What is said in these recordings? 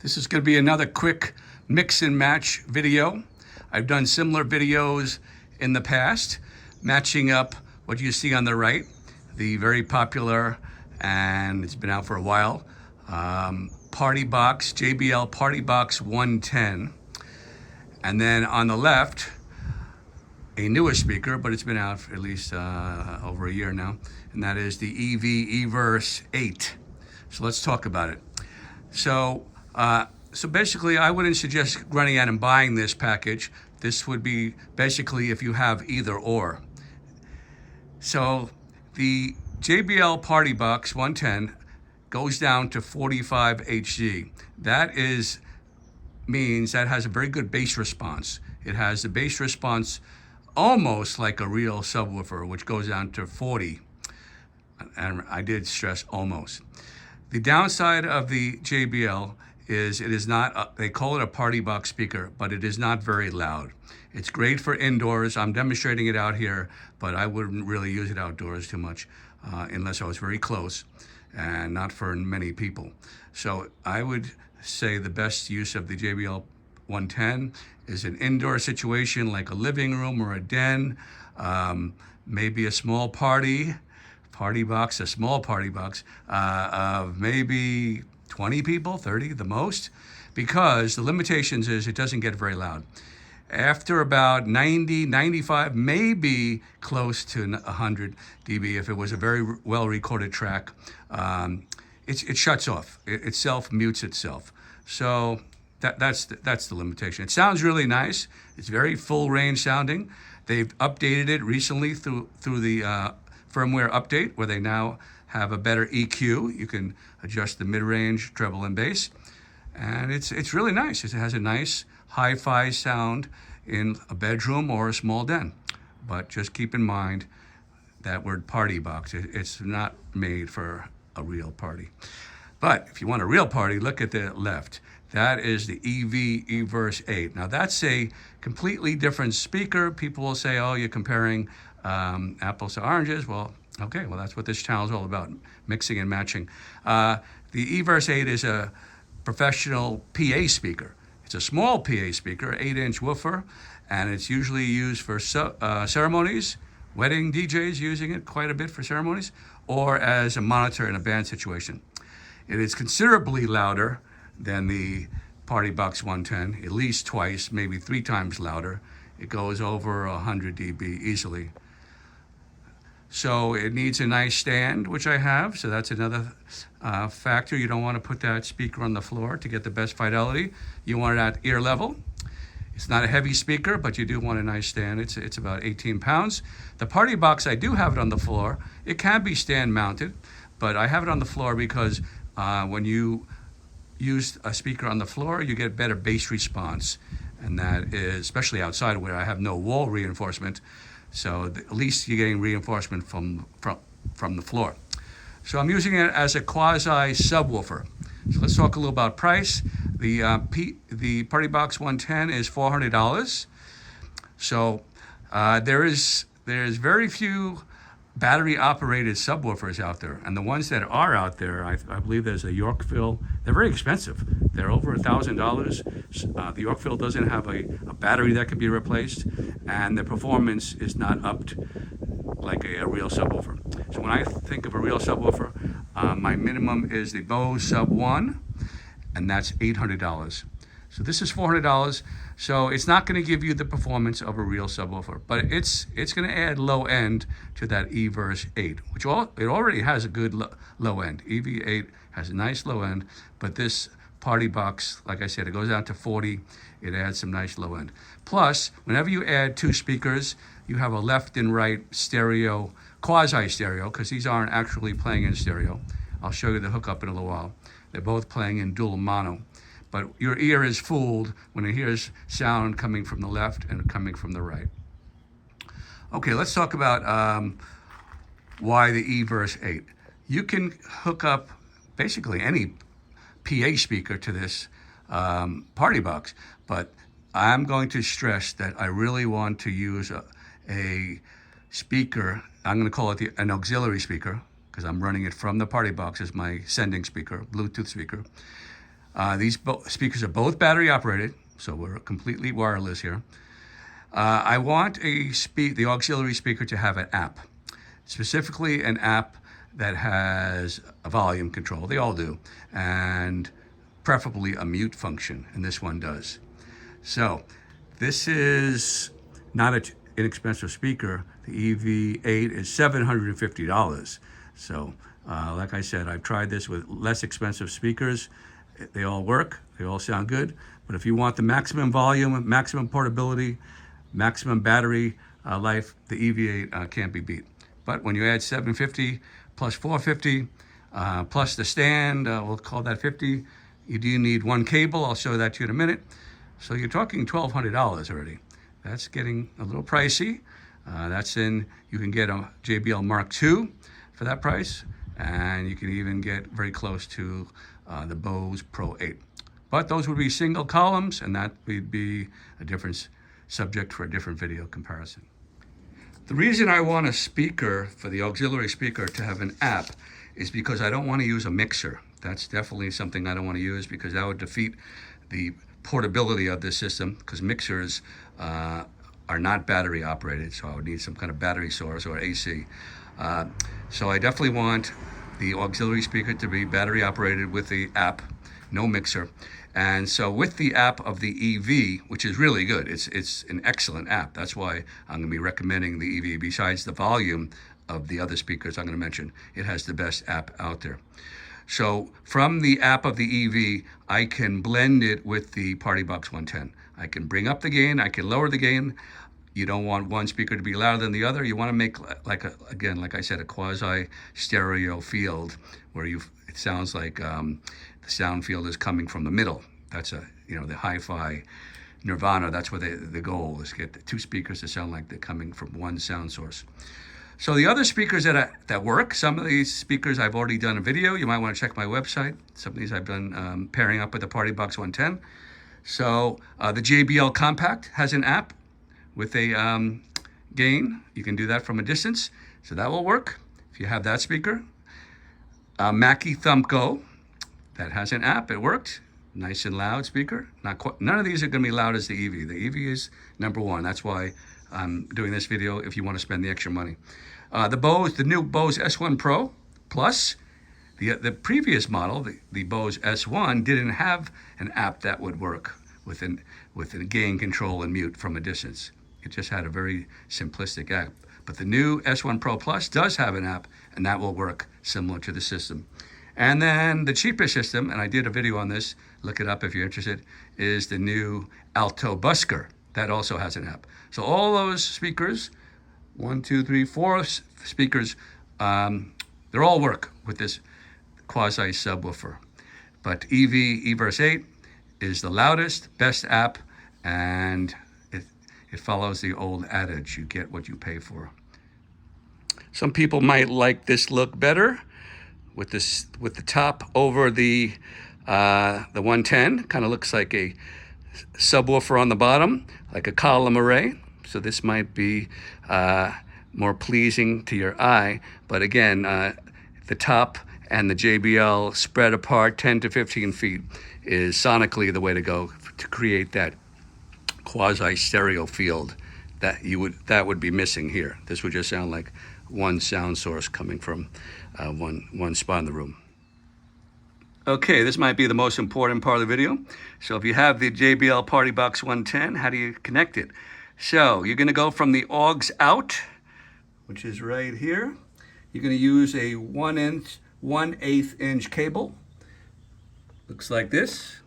This is going to be another quick mix and match video. I've done similar videos in the past, matching up what you see on the right, the very popular, and it's been out for a while, Partybox, JBL Partybox 110. And then on the left, a newer speaker, but it's been out for at least over a year now, and that is the Everse 8. So let's talk about it. So basically, I wouldn't suggest running out and buying this package. This would be basically if you have either or. So the JBL Partybox 110 goes down to 45 Hz. That means that has a very good bass response. It has the bass response almost like a real subwoofer, which goes down to 40. And I did stress almost. The downside of the JBL is it is not, they call it a party box speaker, but it is not very loud. It's great for indoors. I'm demonstrating it out here, but I wouldn't really use it outdoors too much unless I was very close, and not for many people. So I would say the best use of the JBL 110 is an indoor situation like a living room or a den, maybe a small party box, a small party box of maybe 20 people, 30 the most, because the limitations is it doesn't get very loud. After about 90, 95, maybe close to 100 dB, if it was a very well recorded track, it shuts off. It self-mutes itself. So that's the limitation. It sounds really nice. It's very full range sounding. They've updated it recently through the firmware update, where they now have a better EQ. You can adjust the mid-range, treble, and bass, and it's really nice. It has a nice hi-fi sound in a bedroom or a small den. But just keep in mind that word party box. It's not made for a real party. But if you want a real party, look at the left. That is the Everse 8. Now that's a completely different speaker. People will say, oh, you're comparing apples to oranges. Well, okay, well, that's what this channel is all about, mixing and matching. The Everse 8 is a professional PA speaker. It's a small PA speaker, 8-inch woofer, and it's usually used for ceremonies. Wedding DJs using it quite a bit for ceremonies, or as a monitor in a band situation. It is considerably louder than the Partybox 110, at least twice, maybe 3 times louder. It goes over 100 dB easily. So it needs a nice stand, which I have, so that's another factor. You don't want to put that speaker on the floor to get the best fidelity. You want it at ear level. It's not a heavy speaker, but you do want a nice stand. It's about 18 pounds. The Partybox, I do have it on the floor. It can be stand mounted, but I have it on the floor because when you use a speaker on the floor, you get better bass response. And that is, especially outside where I have no wall reinforcement, so at least you're getting reinforcement from the floor. So I'm using it as a quasi subwoofer. So let's talk a little about price. The Partybox 110 is $400. So there's very few battery operated subwoofers out there, and the ones that are out there, I believe there's a Yorkville. They're very expensive. They're over $1,000. The Yorkville doesn't have a battery that can be replaced, and the performance is not upped like a real subwoofer. So when I think of a real subwoofer, my minimum is the Bose Sub 1, and that's $800. So this is $400, so it's not going to give you the performance of a real subwoofer, but it's going to add low end to that Everse 8, which it already has a good low end. EV8 has a nice low end, but this Partybox, like I said, it goes down to 40. It adds some nice low end. Plus, whenever you add 2 speakers, you have a left and right stereo, quasi stereo, because these aren't actually playing in stereo. I'll show you the hookup in a little while. They're both playing in dual mono. But your ear is fooled when it hears sound coming from the left and coming from the right. Okay, let's talk about why the Everse 8. You can hook up basically any PA speaker to this Partybox, but I'm going to stress that I really want to use a speaker. I'm going to call it an auxiliary speaker, because I'm running it from the Partybox as my sending speaker, Bluetooth speaker. These speakers are both battery operated, so we're completely wireless here. I want the auxiliary speaker to have an app, specifically an app that has a volume control. They all do, and preferably a mute function, and this one does. So this is not an inexpensive speaker. The EV8 is $750. So like I said, I've tried this with less expensive speakers. They all work, they all sound good. But if you want the maximum volume, maximum portability, maximum battery life, the EV8 can't be beat. But when you add $750 plus $450 plus the stand, we'll call that $50. You do need one cable. I'll show that to you in a minute. So you're talking $1,200 already. That's getting a little pricey. You can get a JBL Mark II for that price, and you can even get very close to the Bose Pro 8. But those would be single columns, and that would be a different subject for a different video comparison. The reason I want a speaker, for the auxiliary speaker, to have an app is because I don't want to use a mixer. That's definitely something I don't want to use, because that would defeat the portability of this system, because mixers are not battery operated, so I would need some kind of battery source or AC. So I definitely want the auxiliary speaker to be battery operated with the app, no mixer. And so with the app of the EV, which is really good, it's an excellent app. That's why I'm going to be recommending the EV. Besides the volume of the other speakers I'm going to mention, it has the best app out there. So from the app of the EV, I can blend it with the Partybox 110. I can bring up the gain, I can lower the gain. You don't want one speaker to be louder than the other. You want to make, like I said, a quasi stereo field where it sounds like the sound field is coming from the middle. That's the hi-fi nirvana. That's what the goal is, to get the two speakers to sound like they're coming from one sound source. So the other speakers that work, some of these speakers I've already done a video. You might want to check my website. Some of these I've done pairing up with the Partybox 110. So the JBL Compact has an app with a gain. You can do that from a distance, so that will work if you have that speaker. Mackie Thump Go, that has an app. It worked. Nice and loud speaker. None of these are going to be loud as the EV. The EV is number one. That's why I'm doing this video, if you want to spend the extra money. The new Bose S1 Pro Plus, the previous model, the Bose S1, didn't have an app that would work with a gain control and mute from a distance. It just had a very simplistic app. But the new S1 Pro Plus does have an app, and that will work similar to the system. And then the cheapest system, and I did a video on this, look it up if you're interested, is the new Alto Busker. That also has an app. So all those speakers, 1, 2, 3, 4 speakers, they all work with this quasi subwoofer. But Everse 8 is the loudest, best app, and it follows the old adage, you get what you pay for. Some people might like this look better with the top over the 110. Kind of looks like a subwoofer on the bottom, like a column array. So this might be more pleasing to your eye. But again, the top and the JBL spread apart 10 to 15 feet is sonically the way to go to create that quasi stereo field that would be missing here. This would just sound like one sound source coming from one spot in the room. Okay, this might be the most important part of the video. So if you have the JBL Partybox 110, how do you connect it? So you're going to go from the aux out, which is right here. You're going to use a 1/8 inch cable. Looks like this.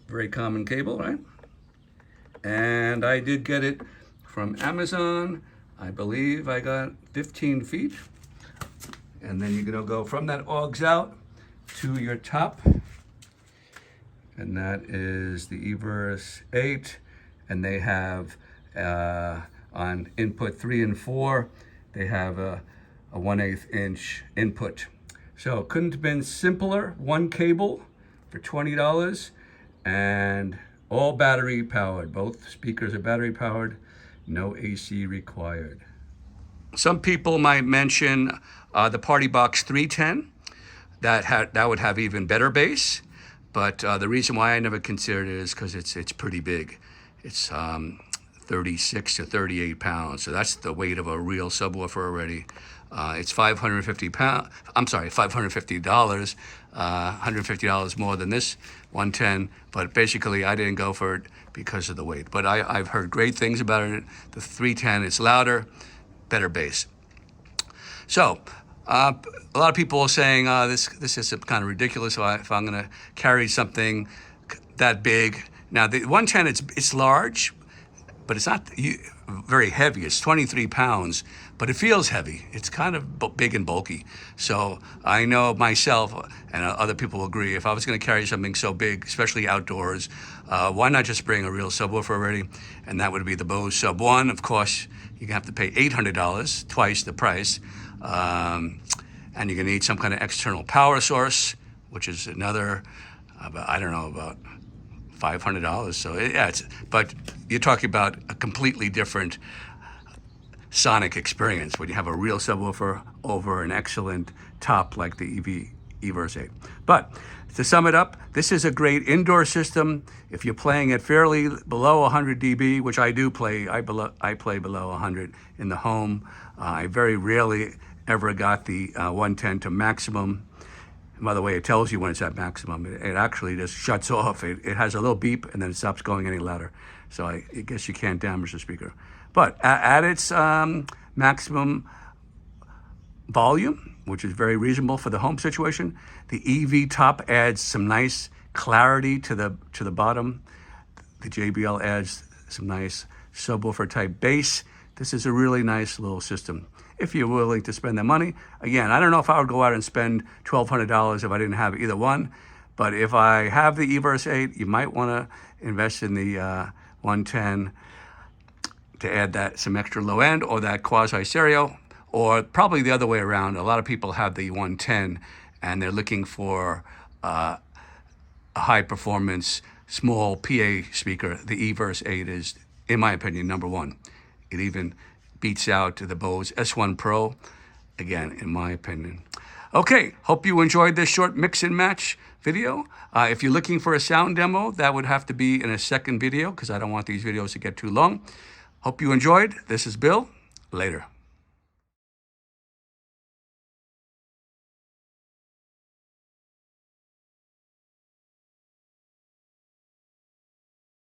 Very common cable, right? And I did get it from Amazon. I believe I got 15 feet. And then you're gonna go from that aux out to your top. And that is the Everse 8. And they have, on input 3 and 4, they have a 1/8 inch input. So it couldn't have been simpler. One cable for $20 and all battery powered. Both speakers are battery powered, no AC required. Some people might mention the Partybox 310. That would have even better bass, But the reason why I never considered it is because it's pretty big. It's 36 to 38 pounds. So that's the weight of a real subwoofer already. It's 550 pounds. I'm sorry, $550. $150 more than this 110. But basically, I didn't go for it because of the weight. But I've heard great things about it. The 310, it's louder, better bass. So, a lot of people are saying this is kind of ridiculous if I'm going to carry something that big. Now, the 110, it's large, but it's not very heavy. It's 23 pounds, but it feels heavy. It's kind of big and bulky. So I know myself, and other people will agree, if I was going to carry something so big, especially outdoors, why not just bring a real subwoofer already? And that would be the Bose Sub 1. Of course, you're going to have to pay $800, twice the price. And you're going to need some kind of external power source, which is another, I don't know, about $500. So yeah, but you're talking about a completely different sonic experience when you have a real subwoofer over an excellent top like the Everse 8. But to sum it up, this is a great indoor system. If you're playing at fairly below 100 dB, which I do play, I play below 100 in the home. I very rarely ever got the 110 to maximum. And by the way, it tells you when it's at maximum. It actually just shuts off. It has a little beep and then it stops going any louder. So I guess you can't damage the speaker. But at its maximum volume, which is very reasonable for the home situation, the EV top adds some nice clarity to the bottom. The JBL adds some nice subwoofer type bass. This is a really nice little system if you're willing to spend the money. Again, I don't know if I would go out and spend $1,200 if I didn't have either one. But if I have the Everse 8, you might want to invest in the 110 to add that some extra low end or that quasi stereo, or probably the other way around. A lot of people have the 110 and they're looking for a high performance small PA speaker. The Everse 8 is, in my opinion, number one. It even beats out the Bose S1 Pro, again, in my opinion. Okay, hope you enjoyed this short mix and match video. If you're looking for a sound demo, that would have to be in a second video because I don't want these videos to get too long. Hope you enjoyed. This is Bill. Later.